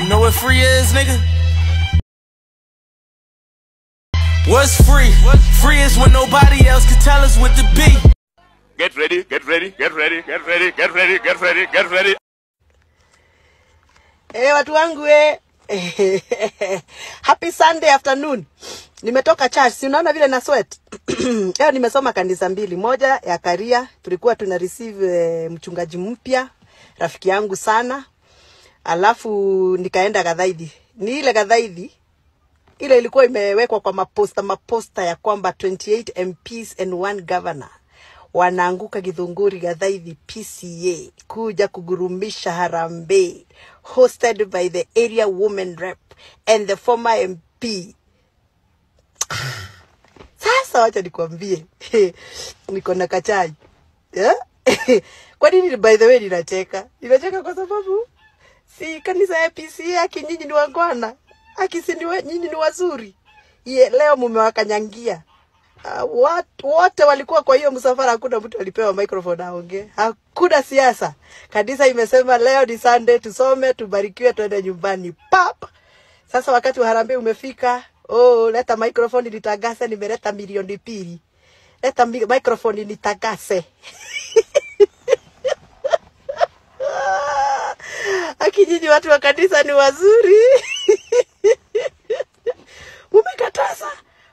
You know what free is, nigga? What's free? Free is when nobody else can tell us what to be. Get ready, get ready, get ready, get ready, get ready, get ready, get ready. Watu wangu Happy Sunday afternoon. Nimetoka church, si unaona vile na sweat. Leo nimesoma kanisa mbili. Moja ya Karia, tulikuwa tuna receive mchungaji mpya, rafiki yangu sana. Alafu nikaenda Gathaithi. Ni ile Gathaithi ile ilikuwa imewekwa kwa maposta ya kwamba 28 MPs and 1 governor wanaanguka Githunguri Gathaithi PCA kuja kugurumisha harambee, hosted by the area woman rep and the former MP. Sasa wacha nikwambie, niko na kachai. Kwa nini by the way ninacheka? Ninacheka kwa sababu si kanisa ya PCA akinyinyi ni wangwana, nyinyi ni wazuri. Leo mumewakanyangia. Wote walikuwa kwa hiyo msafara, hakuna mtu alipewa microphone aongee. Hakuna siasa. Kanisa imesema leo ni Sunday, tusome, tubarikiwe, twende nyumbani. Pap. Sasa wakati wa harambee umefika. Leta microphone nitagase, nimeleta milioni 2. Leta microphone nitagase. Akijiji watu wa kanisa ni wazuri. Umekataza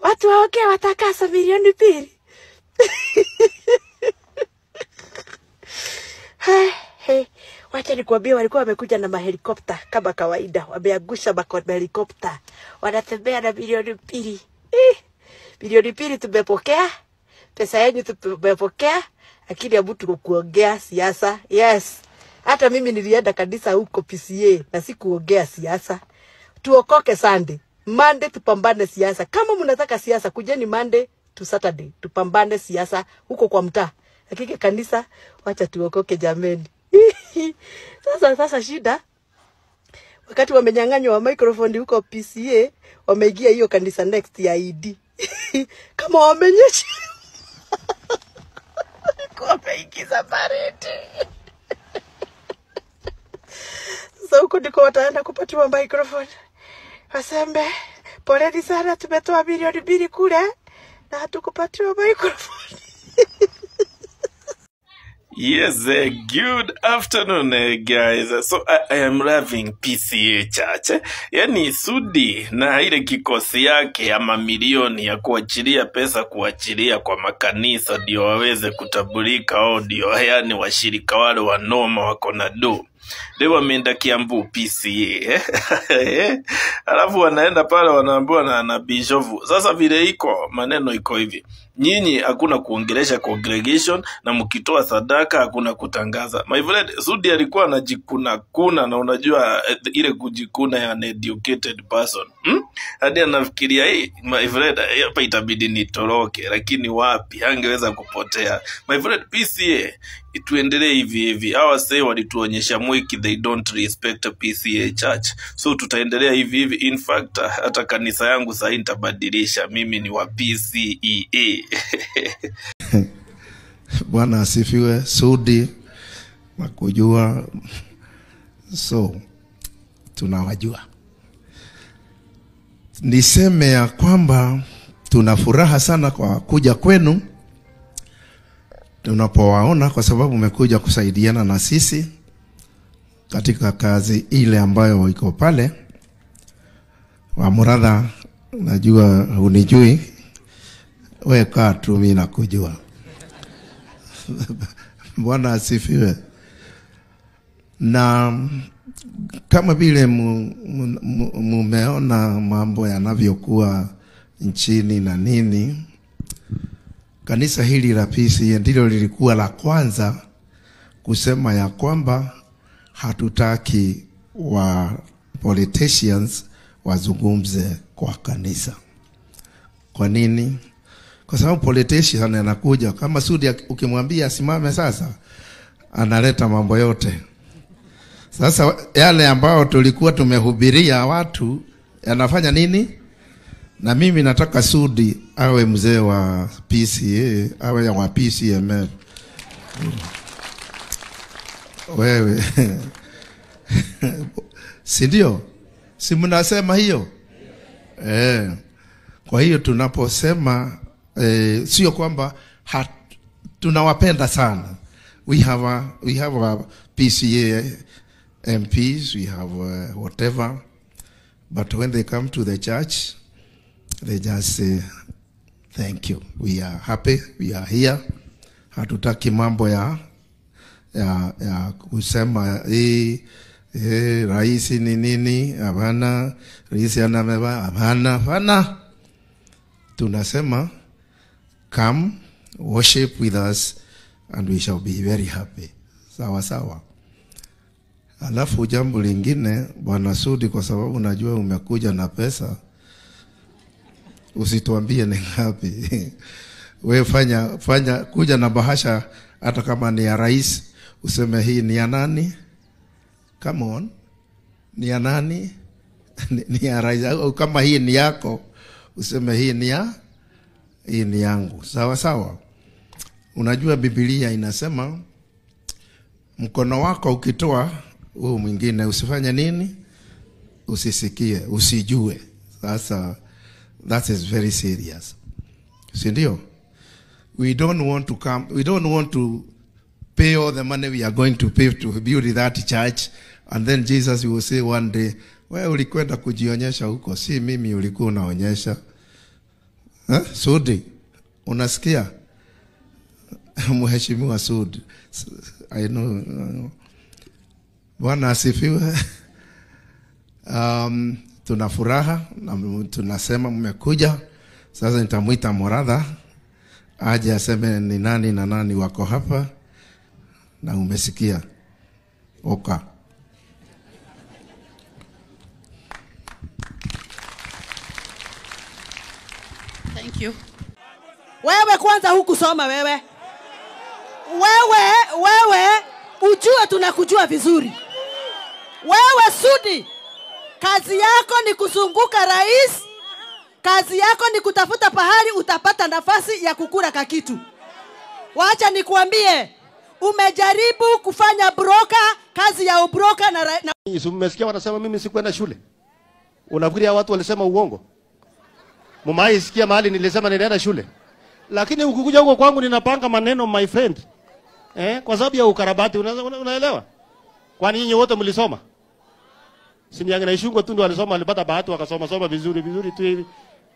watu waongee watakasa milioni 2. Wacha nikwambie, walikuwa wamekuja na mahelikopta kama kawaida, wameangusha mahelikopta, wanatembea na milioni 2. Milioni 2 tumepokea, pesa yenu tumepokea, lakini ya mtu kuongea siasa. Yes, hata mimi nilienda kanisa huko PCA na sikuongea siasa. Tuokoke Sunday. Monday tupambane siasa. Kama mnataka siasa, kujeni Monday to Saturday tupambane siasa huko kwa mtaa. Lakini kanisa wacha tuokoke jameni. Sasa shida, wakati wamenyang'anywa wa microphone huko PCA, wameingia hiyo kanisa next ya ID. Kama wamenyesha kwa wameingiza parete. Sasa huko ndiko wataenda kupatiwa microphone. Wasembe, poleni sana, tumetoa milioni 2 kule na hatukupatiwa microphone. Yes, good afternoon, guys. So I am loving PCA Church. Yani Sudi na ile kikosi yake ya mamilioni ya kuachilia pesa, kuachilia kwa makanisa ndio waweze kutabulika, au ndio yani washirika wale wanoma wako na do. Leo wameenda Kiambu PCA. Alafu wanaenda pale wanaambiwa na bishofu. Sasa vile iko maneno iko hivi. Nyinyi hakuna kuongelesha congregation, na mkitoa sadaka hakuna kutangaza. My friend, Sudi alikuwa anajikuna na unajua ile kujikuna ya uneducated person. Hadi anafikiria my friend, hapa itabidi nitoroke, lakini wapi, angeweza kupotea. My friend, PCA ituendelee hivi. Hawa say walituonyesha mwiki, they don't respect PCA Church. So tutaendelea hivi. In fact, hata kanisa yangu sasa nitabadilisha, mimi ni wa PCEA. Bwana asifiwe. Sudi makujua, so tunawajua. Niseme ya kwamba tuna furaha sana kwa kuja kwenu tunapowaona, kwa sababu umekuja kusaidiana na sisi katika kazi ile ambayo iko pale. Wa Muradha, najua unijui, wewe kaa tu, mimi nakujua. Bwana asifiwe. Na kama vile mumeona mambo yanavyokuwa nchini na nini, kanisa hili la PCA ndilo lilikuwa la kwanza kusema ya kwamba hatutaki wa politicians wazungumze kwa kanisa. Kwa nini? Kwa sababu politician anakuja kama Sudi, ukimwambia simame sasa, analeta mambo yote. Sasa yale ambao tulikuwa tumehubiria watu yanafanya nini? Na mimi nataka Sudi awe mzee wa PCA, awe wa PCML. Wewe si ndio? Si mnasema hiyo? Kwa hiyo tunaposema sio kwamba tunawapenda sana. We have a PCA MPs, we have whatever, but when they come to the church, they just say thank you, we are happy, we are here. Hatutaki mambo ya kusema rais ni nini, hapana, rais anameba, hapana. Tunasema come worship with us and we shall be very happy. Sawa sawa. Alafu jambo lingine, Bwana Sudi, kwa sababu najua umekuja na pesa, usituambie ni ngapi. Wewe fanya kuja na bahasha, hata kama ni ya rais, useme hii ni ya nani? Come on. Ni ya nani? Ni ya rais. Au kama hii ni yako, useme hii ni yangu. Sawa sawa. Unajua Biblia inasema mkono wako ukitoa, wewe mwingine usifanye nini? Usisikie, usijue. Sasa that is very serious. Si ndio? We don't want to pay all the money we are going to pay to build that church, and then Jesus will say one day, wewe ulikwenda kujionyesha huko, si mimi ulikuwa unaonyesha. Sudi, unasikia? Mheshimiwa Sudi, I know. Bwana asifiwe. Tuna furaha na tunasema mmekuja. Sasa nitamuita Moradha aje aseme ni nani na nani wako hapa, na umesikia. Oka. Thank you. Wewe kwanza hukusoma wewe. Wewe ujue tunakujua vizuri. Wewe Sudi, kazi yako ni kuzunguka rais. Kazi yako ni kutafuta pahali utapata nafasi ya kukula kakitu. Wacha nikuambie, umejaribu kufanya kazi ya ubroka na Umesikia wanasema mimi sikwenda shule. Unafikiria watu walisema uongo? Mumai sikia mahali nilisema ninaenda shule. Lakini ukikuja huko kwangu ninapanga maneno my friend. Kwa sababu ya ukarabati, unaelewa? Kwani nyinyi wote mlisoma? Siniange na Ishungwa tu ndio alisoma, alipata bahati wakasoma vizuri tu hivi.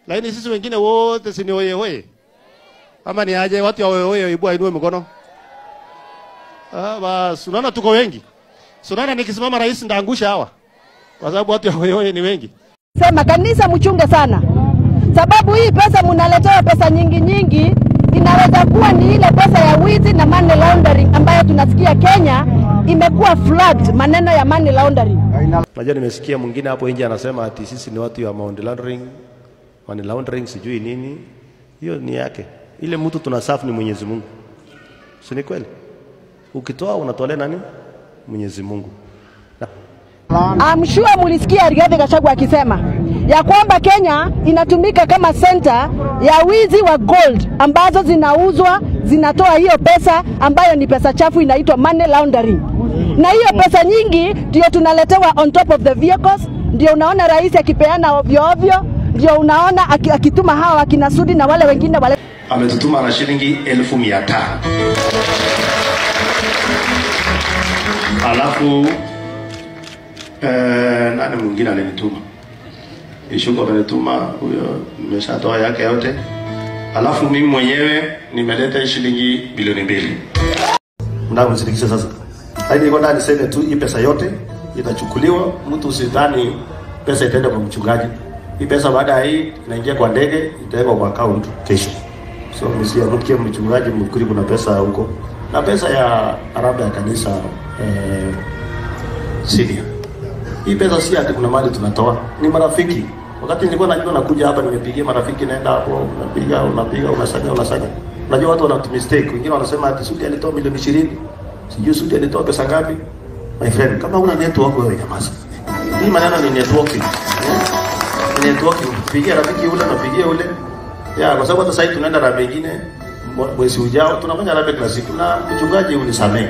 Lakini sisi wengine wote si ni oye. Ama ni aje watu ya oye ibua inue mkono. Basi unaona tuko wengi. Unaona nikisimama rais ndaangusha hawa. Kwa sababu watu ya oye ni wengi. Sema kanisa mchunge sana. Sababu hii pesa mnaletewa pesa nyingi, inaweza kuwa ni ile pesa ya wizi na money laundering ambayo tunasikia Kenya imekuwa flagged, maneno ya money laundering. Najua nimesikia mwingine hapo nje anasema ati sisi ni watu ya money laundering sijui nini. Hiyo ni yake. Ile mtu tunasafu ni Mwenyezi Mungu. Si ni kweli? Ukitoa unatolea nani? Mwenyezi Mungu. I'm sure mulisikia Rigathi Gachagua akisema ya kwamba Kenya inatumika kama center ya wizi wa gold ambazo zinauzwa, zinatoa hiyo pesa ambayo ni pesa chafu, inaitwa money laundering. Na hiyo pesa nyingi ndio tunaletewa on top of the vehicles, ndio unaona rais akipeana ovyo, ndio unaona akituma hawa akina Sudi na wale wengine wale. Ametutuma na shilingi 1500. Alafu nani mwingine alinituma? Ishungwa alinituma, huyo nimeshatoa yake yote. Alafu mimi mwenyewe nimeleta shilingi bilioni 2. Unataka msindikishe sasa. Haidi niko ndani niseme tu hii pesa yote itachukuliwa, mtu usidhani pesa itaenda kwa mchungaji. Hii pesa baada ya hii inaingia kwa ndege, itawekwa kwa account kesho. So msiamkie mchungaji mkuri kuna pesa huko. Na pesa ya harambee ya kanisa senior. Hii pesa si ati kuna mali tunatoa, ni marafiki. Wakati nilikuwa najua nakuja hapa nimepigia marafiki, naenda hapo unapiga unasanya. Unajua watu wana mistake, wengine wanasema ati Sudi alitoa milioni 20. Sijui Sudi alitoa pesa ngapi? My friend, kama una network wewe nyamaza. Hii maneno ni networking. Networking, pigia rafiki ule na pigia ule. Ya, kwa sababu hata sasa tunaenda na wengine mwezi ujao tunafanya rabe kila siku na mchungaji unisamee.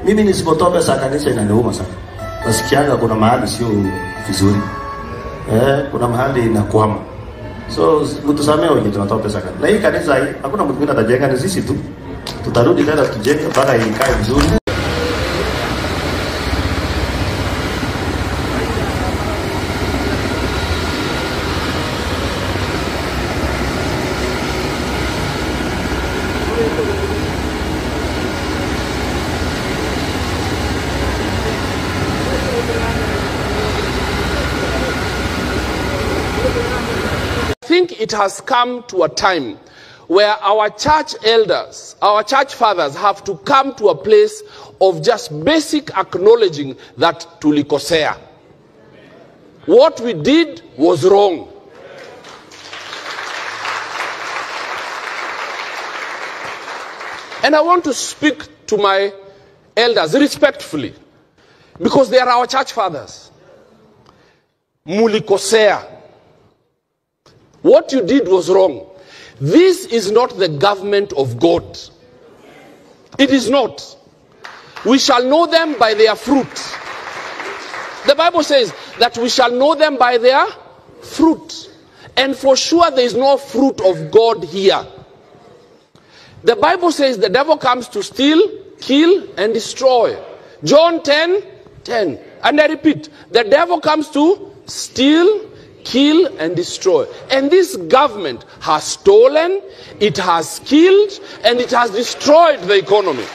Mimi nisipotoa pesa kanisa inaniuma sana. Nasikianga kuna mahali sio vizuri. kuna mahali inakwama. So mtusamee wenye tunatoa pesa gani. Na hii kanisa hii hakuna mtu mwingine atajenga, ni sisi tu. Tutarudi tena tujenge mpaka ikae vizuri. I think it has come to a time where our church elders, our church fathers have to come to a place of just basic acknowledging that tulikosea. What we did was wrong. And I want to speak to my elders respectfully, because they are our church fathers. Mulikosea. What you did was wrong. This is not the government of God. It is not. We shall know them by their fruit. The Bible says that we shall know them by their fruit. And for sure there is no fruit of God here. The Bible says the devil comes to steal, kill, and destroy. John 10:10. And I repeat, the devil comes to steal, kill, and destroy. And this government has stolen, it has killed, and it has destroyed the economy.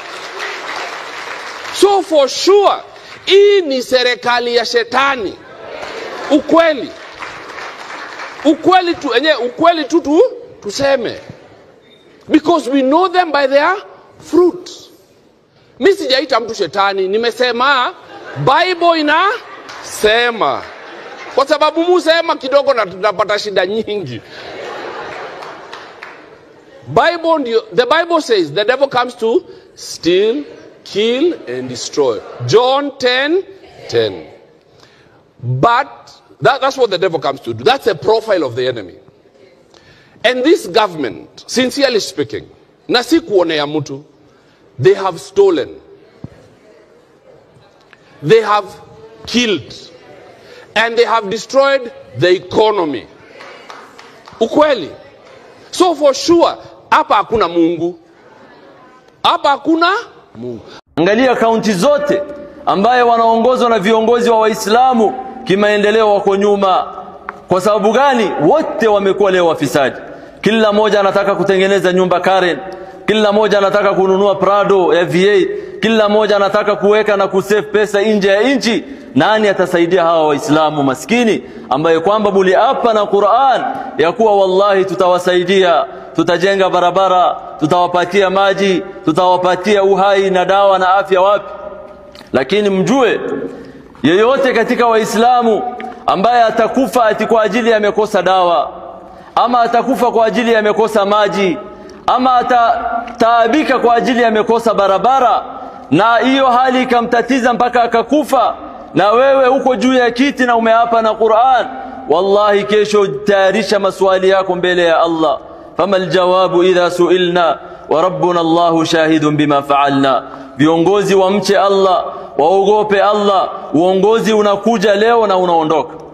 So for sure, hii ni serikali ya shetani. Ukweli. Ukweli tu tuseme. Because we know them by their fruit. Mimi sijaita mtu shetani, nimesema Bible inasema. Kwa sababu musema kidogo na tunapata shida nyingi. The Bible says the devil comes to steal, kill, and destroy. John 10:10. But that's what the devil comes to do. That's a profile of the enemy. And this government, sincerely speaking, na si kuonea mtu, they have stolen. They have killed. And they have destroyed the economy. Ukweli. So for sure, hapa hakuna Mungu. Hapa hakuna Mungu. Angalia kaunti zote ambaye wanaongozwa na viongozi wa Waislamu kimaendeleo wako nyuma. Kwa sababu gani? Wote wamekuwa leo wafisadi. Kila mmoja anataka kutengeneza nyumba Karen, kila mmoja anataka kununua Prado ya V8, kila mmoja anataka kuweka na kusave pesa nje ya nchi. Nani atasaidia hawa Waislamu maskini ambaye kwamba muliapa na Qur'an ya kuwa wallahi tutawasaidia, tutajenga barabara, tutawapatia maji, tutawapatia uhai na dawa na afya wapi? Lakini mjue yeyote katika Waislamu ambaye atakufa ati kwa ajili ya amekosa dawa, ama atakufa kwa ajili ya amekosa maji, ama atataabika kwa ajili ya amekosa barabara, na hiyo hali ikamtatiza mpaka akakufa, na wewe uko juu ya kiti na umeapa na Qur'an, wallahi kesho tayarisha maswali yako mbele ya Allah. Fama aljawabu idha suilna wa rabbuna Allahu shahidun bima fa'alna. Viongozi wamche Allah, waogope Allah. Uongozi unakuja leo na unaondoka.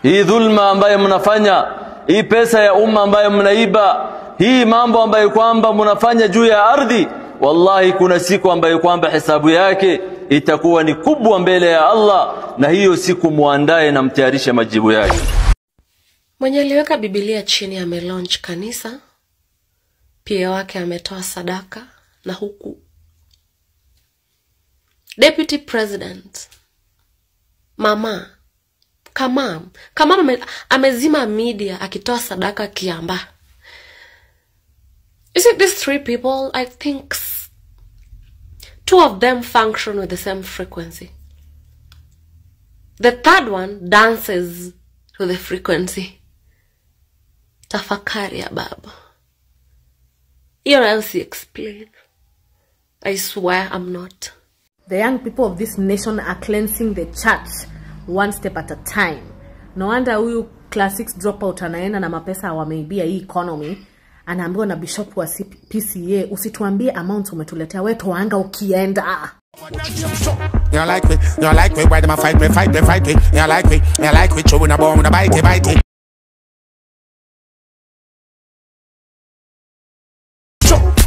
Hii dhulma ambayo mnafanya, hii pesa ya umma ambayo mnaiba, hii mambo ambayo kwamba mnafanya juu ya ardhi, wallahi kuna siku ambayo kwamba hesabu yake itakuwa ni kubwa mbele ya Allah, na hiyo siku muandae na mtayarishe majibu yake. Mwenye aliweka Biblia chini amelaunch kanisa, pia wake ametoa sadaka, na huku Deputy President Kamam amezima media akitoa sadaka Kiambaa. You see, these three people, I think two of them function with the same frequency. The third one dances to the frequency. Tafakari ya baba. You're else explain. I swear I'm not. The young people of this nation are cleansing the church one step at a time. No wonder huyu classics dropout anaenda na mapesa wameibia hii economy. anaambiwa na bishop wa PCA, usituambie amount umetuletea, wewe toanga ukienda. You like me, why them a fight me. You like me, chewing a bone with a bite.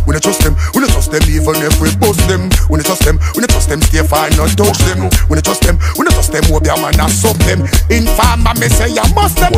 We don't trust them, even if we bust them. We don't trust them, stay far, not touch them. We don't trust them, hope your man a suck them. Informer me say you must them.